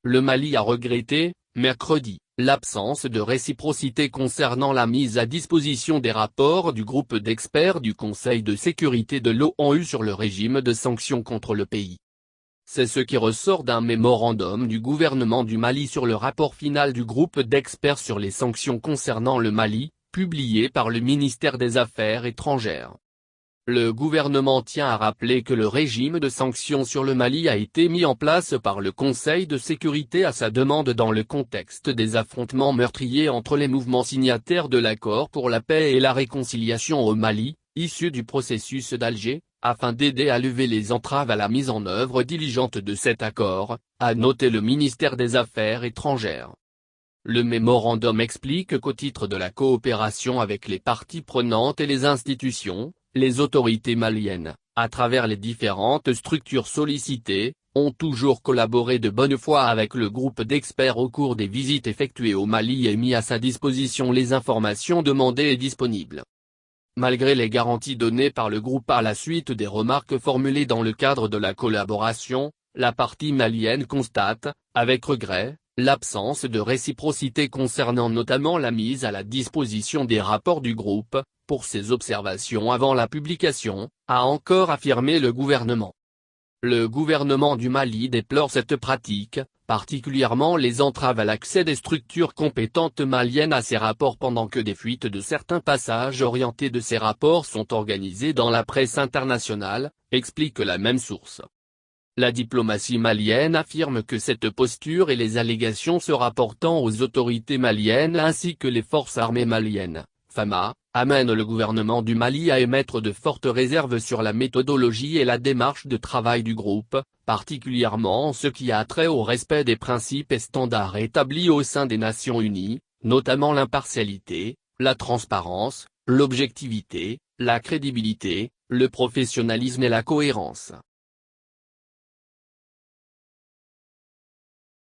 Le Mali a regretté, mercredi, l'absence de réciprocité concernant la mise à disposition des rapports du groupe d'experts du Conseil de sécurité de l'ONU sur le régime de sanctions contre le pays. C'est ce qui ressort d'un mémorandum du gouvernement du Mali sur le rapport final du groupe d'experts sur les sanctions concernant le Mali, publié par le ministère des Affaires étrangères. Le gouvernement tient à rappeler que le régime de sanctions sur le Mali a été mis en place par le Conseil de sécurité à sa demande dans le contexte des affrontements meurtriers entre les mouvements signataires de l'accord pour la paix et la réconciliation au Mali, issu du processus d'Alger, afin d'aider à lever les entraves à la mise en œuvre diligente de cet accord, a noté le ministère des Affaires étrangères. Le mémorandum explique qu'au titre de la coopération avec les parties prenantes et les institutions, les autorités maliennes, à travers les différentes structures sollicitées, ont toujours collaboré de bonne foi avec le groupe d'experts au cours des visites effectuées au Mali et mis à sa disposition les informations demandées et disponibles. Malgré les garanties données par le groupe à la suite des remarques formulées dans le cadre de la collaboration, la partie malienne constate, avec regret, l'absence de réciprocité concernant notamment la mise à la disposition des rapports du groupe, pour ses observations avant la publication, a encore affirmé le gouvernement. Le gouvernement du Mali déplore cette pratique, particulièrement les entraves à l'accès des structures compétentes maliennes à ces rapports pendant que des fuites de certains passages orientés de ces rapports sont organisés dans la presse internationale, explique la même source. La diplomatie malienne affirme que cette posture et les allégations se rapportant aux autorités maliennes ainsi que les forces armées maliennes, FAMA, amènent le gouvernement du Mali à émettre de fortes réserves sur la méthodologie et la démarche de travail du groupe, particulièrement en ce qui a trait au respect des principes et standards établis au sein des Nations Unies, notamment l'impartialité, la transparence, l'objectivité, la crédibilité, le professionnalisme et la cohérence.